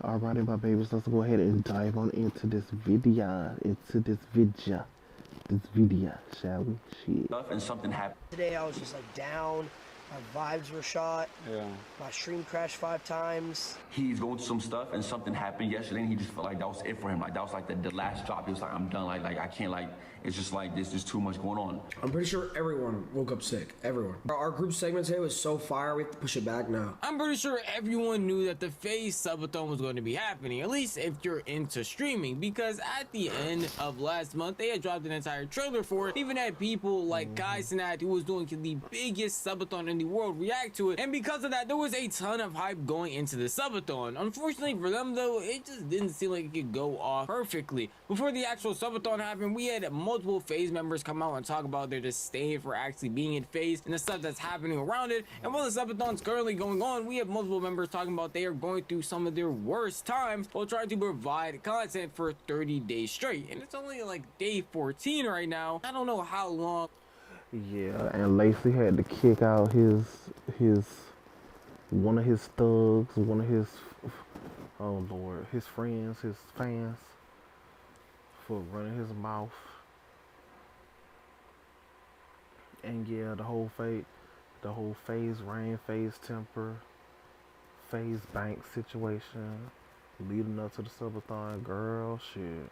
Alrighty, my babies, let's go ahead and dive on into this video. This video, shall we? Shit. Stuff and something happened. Today I was just like down. My vibes were shot. Yeah. My stream crashed 5 times. He's going through some stuff and something happened yesterday and he just felt like that was it for him. Like that was like the last drop. He was like, I'm done. Like I can't, like, it's just like there's too much going on. I'm pretty sure everyone woke up sick. Everyone. Our group segment today was so fire, we have to push it back now. I'm pretty sure everyone knew that the Faze Subathon was going to be happening, at least if you're into streaming, because at the end of last month, they had dropped an entire trailer for it, even had people like Kai Cenat, who was doing the biggest Subathon in the world, react to it, and because of that, there was a ton of hype going into the Subathon. Unfortunately for them, though, it just didn't seem like it could go off perfectly. Before the actual Subathon happened, we had multiple Faze members come out and talk about their disdain for actually being in Faze and the stuff that's happening around it. And while the Subathon's currently going on, we have multiple members talking about they are going through some of their worst times while trying to provide content for 30 days straight. And it's only like day 14 right now. I don't know how long. Yeah, and Lacey had to kick out one of his thugs, one of his, oh Lord, his friends, his fans, for running his mouth. And yeah, the whole Faze Rain, Faze Temper, Faze Bank situation leading up to the Subathon, girl, shit.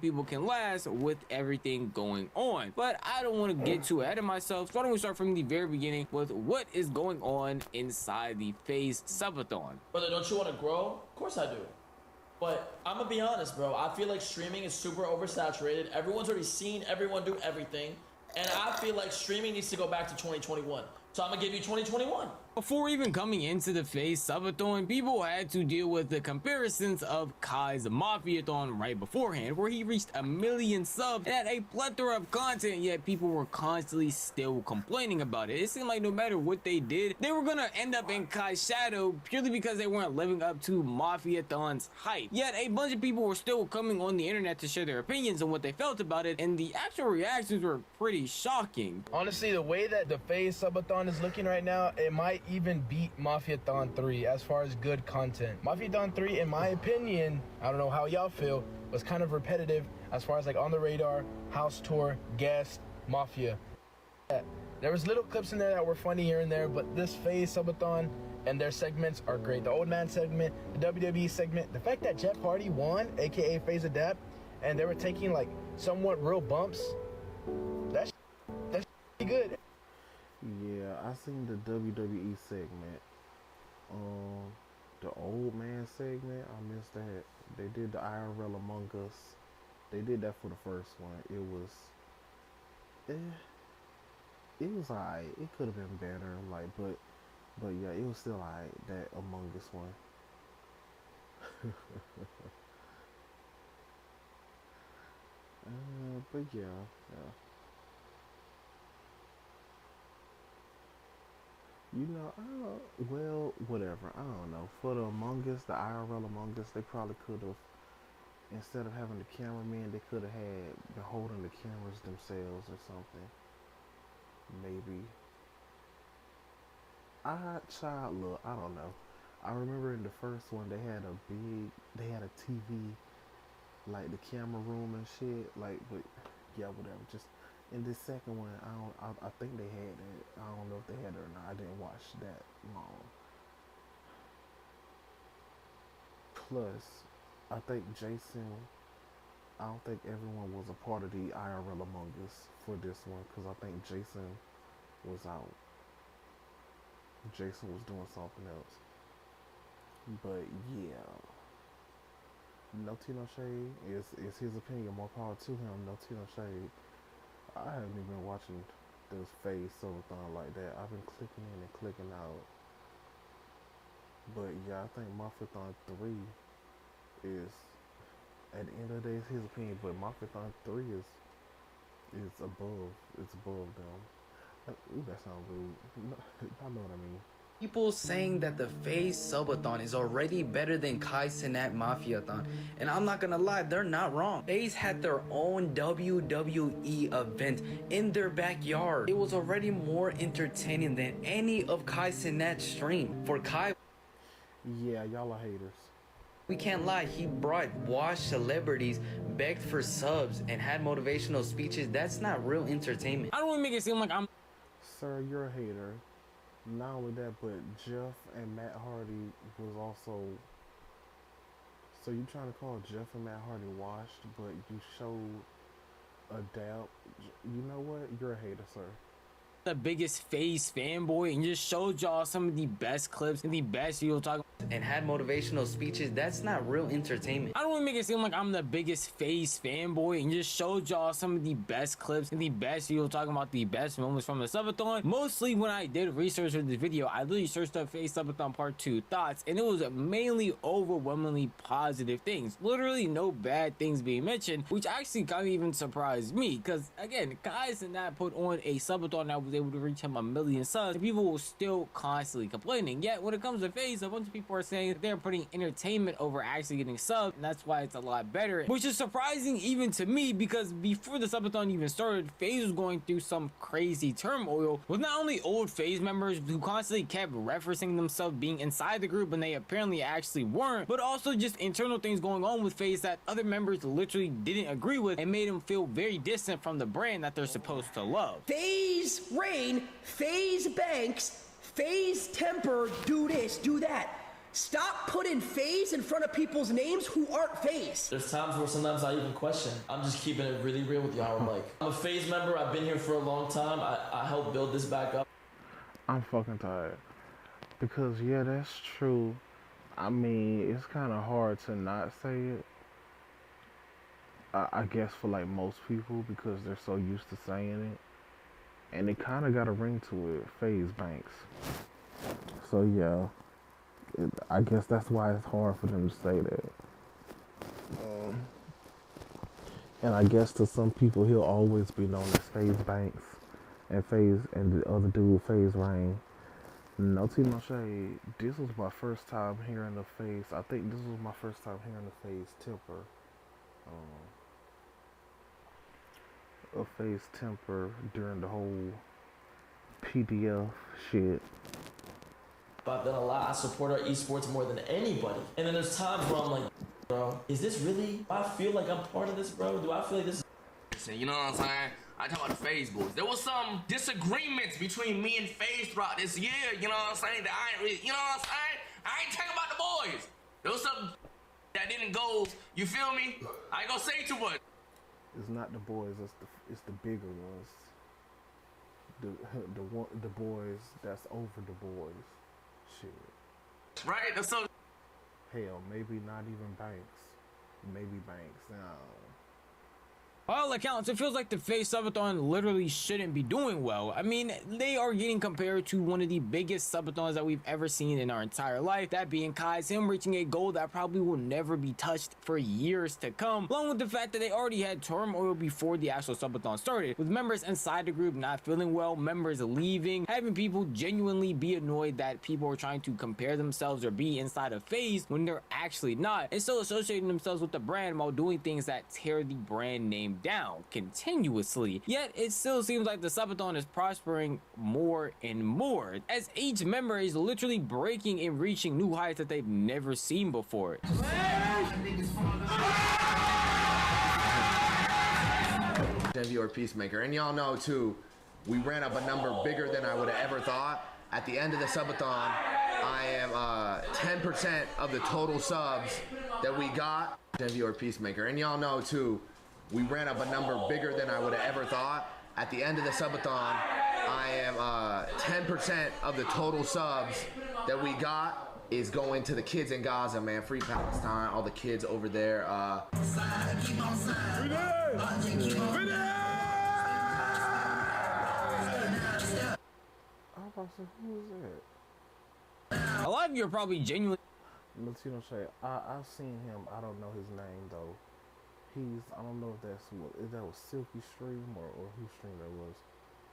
People can last with everything going on, but I don't want to get too ahead of myself, so why don't we start from the very beginning with what is going on inside the Faze Subathon. Brother, don't you want to grow? Of course I do. But I'm gonna be honest, bro. I feel like streaming is super oversaturated. Everyone's already seen everyone do everything. And I feel like streaming needs to go back to 2021. So I'm gonna give you 2021. Before even coming into the Faze Subathon, people had to deal with the comparisons of Kai's Mafiathon right beforehand, where he reached 1 million subs and had a plethora of content, yet people were constantly still complaining about it. It seemed like no matter what they did, they were gonna end up in Kai's shadow purely because they weren't living up to Mafiathon's hype. Yet a bunch of people were still coming on the internet to share their opinions on what they felt about it, and the actual reactions were pretty shocking. Honestly, the way that the Faze Subathon is looking right now, it might even beat Mafiathon 3 as far as good content. Mafiathon 3, in my opinion, I don't know how y'all feel, was kind of repetitive as far as like On the Radar, House Tour, Guest, Mafia. There was little clips in there that were funny here and there, but this Faze Subathon and their segments are great. The Old Man segment, the WWE segment, the fact that Jeff Hardy won, aka Faze Adapt, and they were taking like somewhat real bumps, that's good. Yeah, I seen the WWE segment. The Old Man segment, I missed that. They did the IRL Among Us. They did that for the first one. It was alright. It could have been better, like, but yeah, it was still alright, that Among Us one. But yeah. You know, well, whatever. I don't know. For the Among Us, the IRL Among Us, they probably could have, instead of having the cameraman, they could have been holding the cameras themselves or something. Maybe. Look, I don't know. I remember in the first one, they had a TV, like the camera room and shit. Like, but yeah, whatever. Just. In this second one, I think they had it. I don't know if they had it or not. I didn't watch that long. Plus, I think I don't think everyone was a part of the IRL Among Us for this one, because I think Jason was out. Jason was doing something else. But yeah. No tea, no shade. It's his opinion. More power to him. No tea, no shade. I haven't even been watching this Faze Subathon like that. I've been clicking in and clicking out. But yeah, I think Mafiathon 3 is, at the end of the day, it's his opinion, but Mafiathon 3 is above. It's above them. Ooh, that sounds rude. I know what I mean. People saying that the Faze Subathon is already better than Kai Cenat Mafiathon, and I'm not gonna lie, they're not wrong. Faze had their own WWE event in their backyard. It was already more entertaining than any of Kai Cenat's stream. For Kai, Yeah, y'all are haters. We can't lie, he brought washed celebrities, begged for subs, and had motivational speeches. That's not real entertainment. I don't want to make it seem like I'm Sir, you're a hater. Not only that, but Jeff and Matt Hardy was also. So you trying to call Jeff and Matt Hardy washed, but you showed a doubt. You know what? You're a hater, sir. the biggest Faze fanboy and just showed y'all some of the best clips and the best video talking. And had motivational speeches. That's not real entertainment. I don't want to make it seem like I'm the biggest Faze fanboy and just showed y'all some of the best clips and the best video talking about the best moments from the Subathon. Mostly when I did research for this video, I literally searched up Faze Subathon Part 2 thoughts, and it was mainly overwhelmingly positive things. Literally no bad things being mentioned, which actually kind of even surprised me, because again, guys did not put on a Subathon that was able to reach him 1 million subs, and people were still constantly complaining. Yet when it comes to Faze, a bunch of people are saying that they're putting entertainment over actually getting subs, and that's why it's a lot better, which is surprising even to me, because before the Subathon even started, Faze was going through some crazy turmoil with not only old Faze members who constantly kept referencing themselves being inside the group when they apparently actually weren't, but also just internal things going on with Faze that other members literally didn't agree with and made them feel very distant from the brand that they're supposed to love. Faze Rain, Faze Banks, Faze Temper, do this, do that. Stop putting Faze in front of people's names who aren't Faze. There's times where sometimes I even question. I'm just keeping it really real with y'all. Like, I'm a Faze member. I've been here for a long time. I helped build this back up. I'm fucking tired. Because, yeah, that's true. I mean, it's kind of hard to not say it. I guess for, like, most people, because they're so used to saying it. And it kind of got a ring to it, Faze Banks. So, yeah. I guess that's why it's hard for them to say that. And I guess to some people, he'll always be known as Faze Banks and the other dude, Faze Rain. No tea, no shade. This was my first time hearing the Faze. I think this was my first time hearing the Faze Temper. A Faze Temper during the whole PDF shit. I've done a lot. I support our esports more than anybody. And then there's times where I'm like, bro, is this really? Do I feel like I'm part of this, bro? Do I feel like this is... You know what I'm saying? I talk about the Faze boys. There was some disagreements between me and Faze throughout this year, you know what I'm saying? That I ain't really, you know what I'm saying? I ain't talking about the boys. There was some that didn't go, you feel me? I ain't gonna say too much. It's not the boys, it's the bigger ones. The boys that's over the boys. Shit. Right? That's so. Hell, maybe not even Banks. Maybe Banks. No. By all accounts, it feels like the Faze Subathon literally shouldn't be doing well. I mean, they are getting compared to one of the biggest Subathons that we've ever seen in our entire life, that being Kai's, him reaching a goal that probably will never be touched for years to come, along with the fact that they already had turmoil before the actual Subathon started, with members inside the group not feeling well, members leaving, having people genuinely be annoyed that people are trying to compare themselves or be inside of Faze when they're actually not, and still associating themselves with the brand while doing things that tear the brand name down continuously. Yet it still seems like the Subathon is prospering more and more, as each member is literally breaking and reaching new heights that they've never seen before. Devi or Peacemaker, and y'all know too, we ran up a number bigger than I would have ever thought. At the end of the Subathon, I am 10% of the total subs that we got. Devi or Peacemaker, and y'all know too, we ran up a number bigger than I would have ever thought. At the end of the Subathon, I am 10% of the total subs that we got is going to the kids in Gaza, man. Free Palestine, all the kids over there. I was about to say, who is that? A lot of you are probably genuinely Latino Shay. I've seen him. I don't know his name though. I don't know if that was Silky Stream or whose stream that was.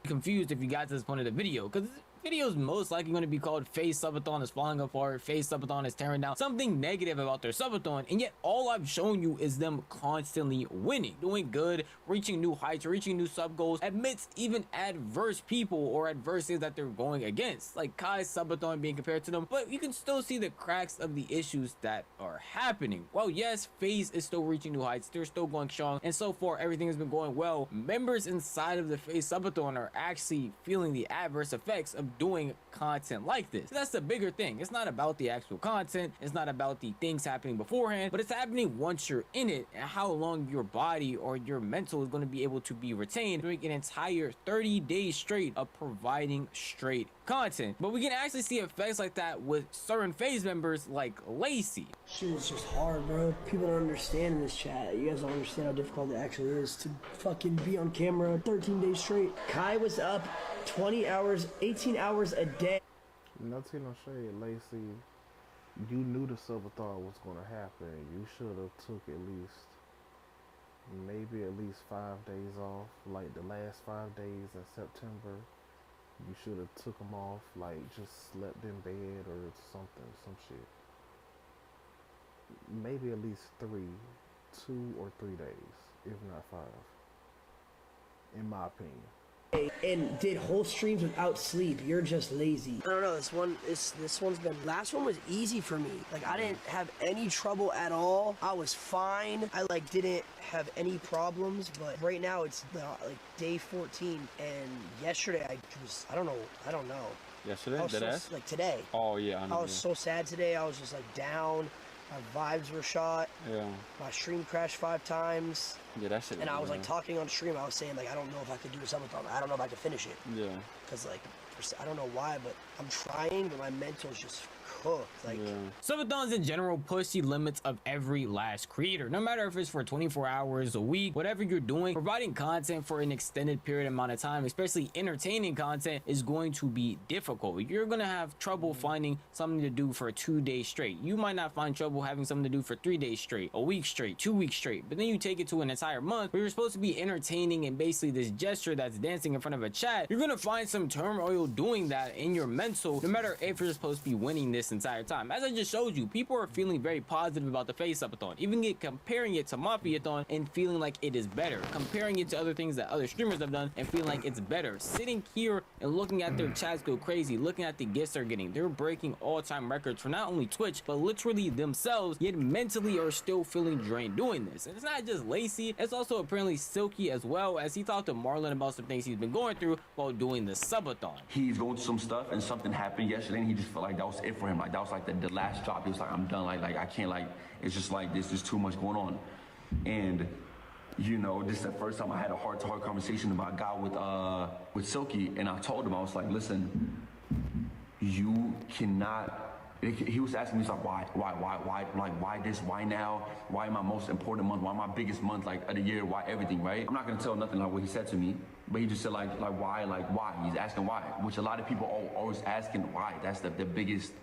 confused if you got to this point of the video, because Video's most likely going to be called Faze Subathon is falling apart, Faze Subathon is tearing down, something negative about their Subathon, and yet all I've shown you is them constantly winning, doing good, reaching new heights, reaching new sub goals, amidst even adverse people or adversities that they're going against, like Kai's Subathon being compared to them, but you can still see the cracks of the issues that are happening. Well, yes, Faze is still reaching new heights, they're still going strong, and so far everything has been going well. Members inside of the Faze Subathon are actually feeling the adverse effects of doing content like this. That's the bigger thing. It's not about the actual content, it's not about the things happening beforehand, but it's happening once you're in it, and how long your body or your mental is going to be able to be retained during an entire 30 days straight of providing straight content. But we can actually see effects like that with certain Faze members like Lacey. Shit is just hard, bro. People don't understand in this chat. You guys don't understand how difficult it actually is to fucking be on camera 13 days straight. Kai was up 20 hours, 18 hours a day. Nothing no shade, Lacey. You knew the Subathon was gonna happen. You should have took maybe at least 5 days off, like the last 5 days in September. You should have took them off, like just slept in bed or something, some shit. Maybe at least 2 or 3 days, if not 5, in my opinion. And did whole streams without sleep. You're just lazy. I don't know, this one's been, last one was easy for me. Like, I didn't have any trouble at all. I was fine. I like didn't have any problems, but right now it's like day 14, and yesterday I don't know. Yesterday? I was like today. Oh yeah, I was so sad today. I was just like down. My vibes were shot. Yeah. My stream crashed 5 times. Yeah, that shit. And I was like talking on stream. I was saying like I don't know if I could do a subathon. I don't know if I could finish it. Yeah. Cause like I don't know why, but I'm trying, but my mental's just cooked. Like, Subathons in general push the limits of every last creator, no matter if it's for 24 hours a week, whatever you're doing. Providing content for an extended period amount of time, especially entertaining content, is going to be difficult. You're gonna have trouble finding something to do for 2 days straight. You might not find trouble having something to do for 3 days straight, a week straight, 2 weeks straight, but then you take it to an entire month where you're supposed to be entertaining and basically this gesture that's dancing in front of a chat. You're gonna find some turmoil doing that in your mental, no matter if you're supposed to be winning this entire time. As I just showed you, people are feeling very positive about the Faze Subathon, even comparing it to Mafiathon and feeling like it is better, comparing it to other things that other streamers have done and feeling like it's better. Sitting here and looking at their chats go crazy, looking at the gifts they're getting, they're breaking all-time records for not only Twitch but literally themselves, yet mentally are still feeling drained doing this. And it's not just Lacey, it's also apparently Silky as well, as he talked to Marlon about some things he's been going through while doing the Subathon. He's going through some stuff and something happened yesterday and he just felt like that was it for him. Like that was like the last drop. He was like, I'm done. Like I can't, like, it's just like this is too much going on. And you know, this is the first time I had a heart-to-heart conversation about God with Silky, and I told him, I was like, listen, you cannot. He was asking me, he's like, why, like, why this, why now, why my most important month, why my biggest month, like, of the year, why everything, right? I'm not gonna tell nothing like what he said to me, but he just said like why, he's asking why, which a lot of people are always asking why. That's the biggest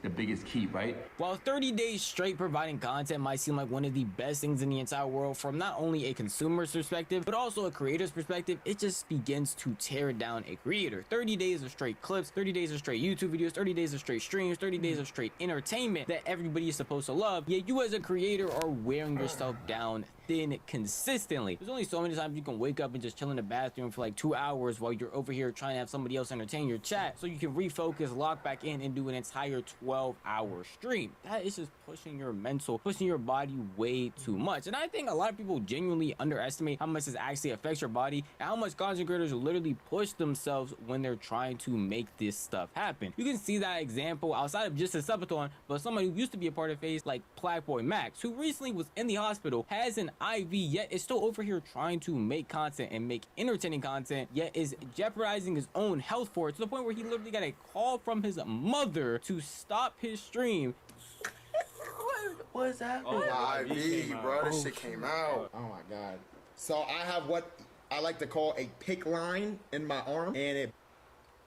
key, right? While 30 days straight providing content might seem like one of the best things in the entire world from not only a consumer's perspective, but also a creator's perspective, it just begins to tear down a creator. 30 days of straight clips, 30 days of straight YouTube videos, 30 days of straight streams, 30 days of straight entertainment that everybody is supposed to love, yet you as a creator are wearing yourself down thin consistently. There's only so many times you can wake up and just chill in the bathroom for like 2 hours while you're over here trying to have somebody else entertain your chat so you can refocus, lock back in, and do an entire 12-hour stream. That is just pushing your mental, pushing your body way too much. And I think a lot of people genuinely underestimate how much this actually affects your body and how much content creators literally push themselves when they're trying to make this stuff happen. You can see that example outside of just a Subathon, but somebody who used to be a part of Faze, like Blackboy Max, who recently was in the hospital, has an IV, yet is still over here trying to make content and make entertaining content, yet is jeopardizing his own health for it, to the point where he literally got a call from his mother to stop his stream. What's happening? IV, bro. This shit came out. Oh my god. So I have what I like to call a pick line in my arm, and it.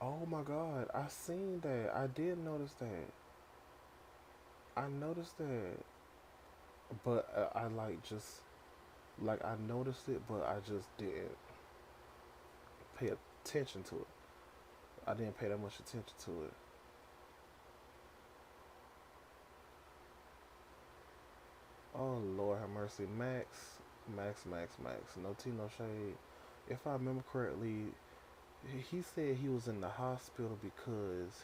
Oh my god, I seen that. I did notice that. I noticed that, but I I noticed it, but I just didn't pay attention to it. I didn't pay that much attention to it. Oh Lord have mercy, Max. No tea, no shade. If I remember correctly, he said he was in the hospital because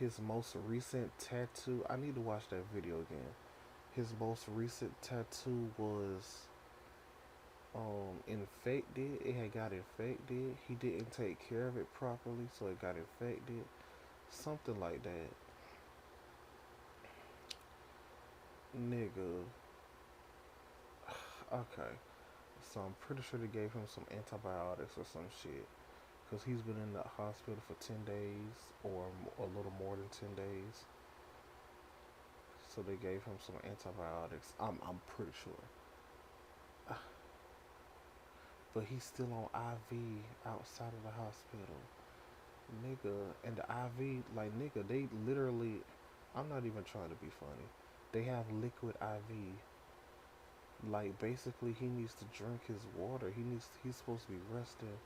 his most recent tattoo. I need to watch that video again. His most recent tattoo was infected. It had got infected. He didn't take care of it properly, so it got infected. Something like that. Nigga. Okay. So I'm pretty sure they gave him some antibiotics or some shit. Because he's been in the hospital for 10 days or a little more than 10 days. So they gave him some antibiotics. I'm pretty sure. But he's still on IV outside of the hospital. Nigga, and the IV, like, nigga, they literally, I'm not even trying to be funny. They have liquid IV. Like, basically, he needs to drink his water. He's supposed to be resting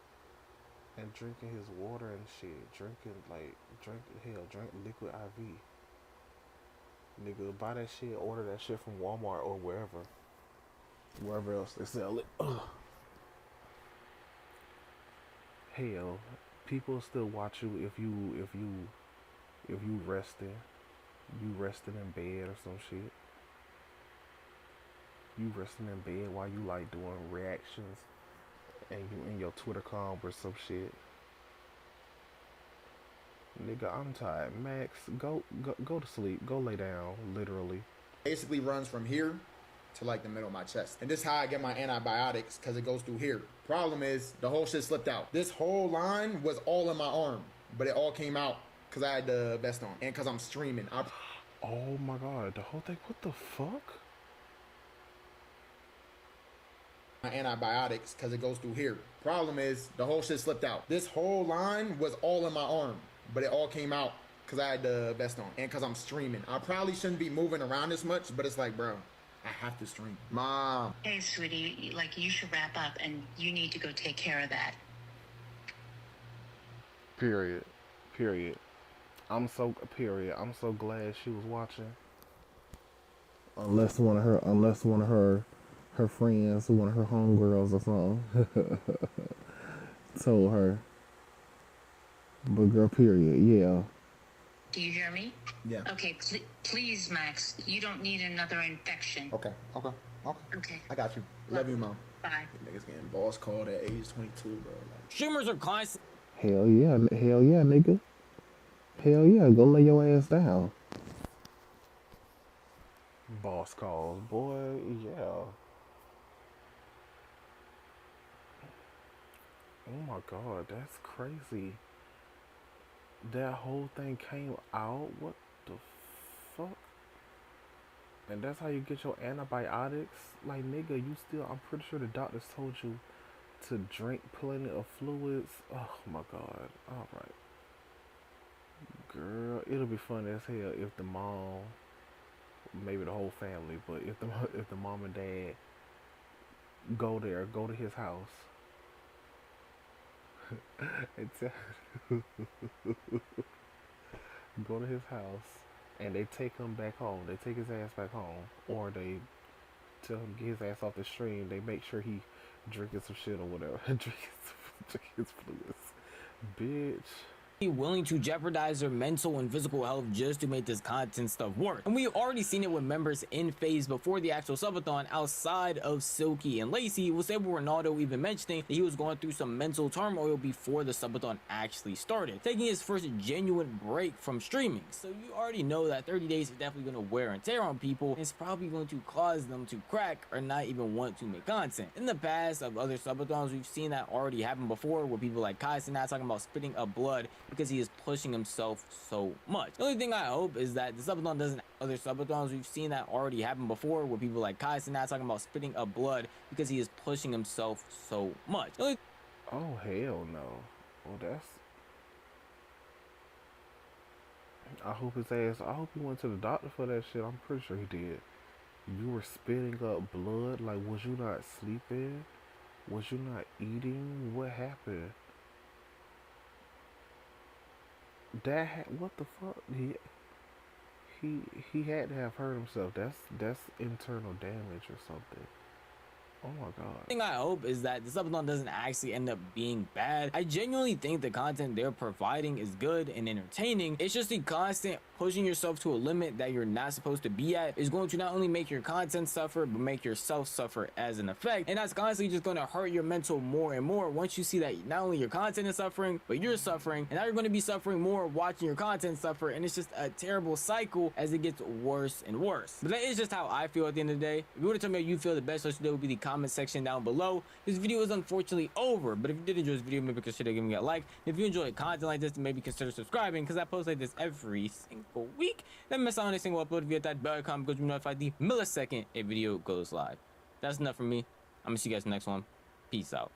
and drinking his water and shit. Drink liquid IV. Nigga, buy that shit, order that shit from Walmart or wherever else they sell it. Ugh. Hell, people still watch you if you resting. You resting in bed or some shit. You resting in bed while you like doing reactions and you in your Twitter comp or some shit. Nigga, I'm tired. Max, go to sleep. Go lay down, literally. Basically runs from here to like the middle of my chest. And this is how I get my antibiotics, because it goes through here. Problem is, the whole shit slipped out. This whole line was all in my arm, but it all came out because I had the vest on and because I'm streaming. Oh my god, the whole thing, what the fuck? My antibiotics, because it goes through here. Problem is, the whole shit slipped out. This whole line was all in my arm, but it all came out because I had the vest on and because I'm streaming. I probably shouldn't be moving around this much, but it's like, bro, I have to stream. Mom. Hey, sweetie, like, you should wrap up and you need to go take care of that. Period. I'm so glad she was watching. Unless one of her friends, one of her homegirls or something, told her. But girl, period, yeah. Do you hear me? Yeah. Okay, please, Max, you don't need another infection. Okay. I got you. Love you, Mom. Bye. Niggas getting boss called at age 22, bro. Streamers are constantly. Hell yeah, nigga. Hell yeah, go lay your ass down. Boss calls, boy, yeah. Oh my god, that's crazy. That whole thing came out? What the fuck? And that's how you get your antibiotics? Like, nigga, I'm pretty sure the doctors told you to drink plenty of fluids. Oh my god. Alright. Girl, it'll be funny as hell if the mom, maybe the whole family, but if the mom and dad go to his house and go to his house and they take him back home. They take his ass back home, or they tell him to get his ass off the stream. They make sure he drinking some shit or whatever. drinking his fluids, bitch. Willing to jeopardize their mental and physical health just to make this content stuff work. And we've already seen it with members in Faze before the actual subathon outside of Silky and Lacey, with Ronaldo even mentioning that he was going through some mental turmoil before the subathon actually started, taking his first genuine break from streaming. So you already know that 30 days is definitely going to wear and tear on people, and it's probably going to cause them to crack or not even want to make content. In the past of other subathons, we've seen that already happen before, with people like Kai Cenat talking about spitting up blood because he is pushing himself so much. The only thing I hope is that the subathon doesn't. Other subathons, we've seen that already happen before, with people like Kai Cenat talking about spitting up blood because he is pushing himself so much. Oh hell no. Well, that's. I hope he went to the doctor for that shit. I'm pretty sure he did. You were spitting up blood. Like, was you not sleeping? Was you not eating? What happened? what the fuck? He had to have hurt himself. That's internal damage or something. Oh my god. Thing I hope is that the subathon doesn't actually end up being bad. I genuinely think the content they're providing is good and entertaining. It's just the constant pushing yourself to a limit that you're not supposed to be at is going to not only make your content suffer, but make yourself suffer as an effect. And that's constantly just going to hurt your mental more and more once you see that not only your content is suffering, but you're suffering. And now you're going to be suffering more watching your content suffer. And it's just a terrible cycle as it gets worse and worse. But that is just how I feel at the end of the day. If you want to tell me how you feel, the best place to do would be the comment section down below. This video is unfortunately over, but if you did enjoy this video, maybe consider giving me a like. If you enjoy content like this, then maybe consider subscribing, because I post like this every single week. Then miss out on a single upload. If you hit that bell icon, because you're notified the millisecond a video goes live. That's enough from me. I'm gonna see you guys in the next one. Peace out.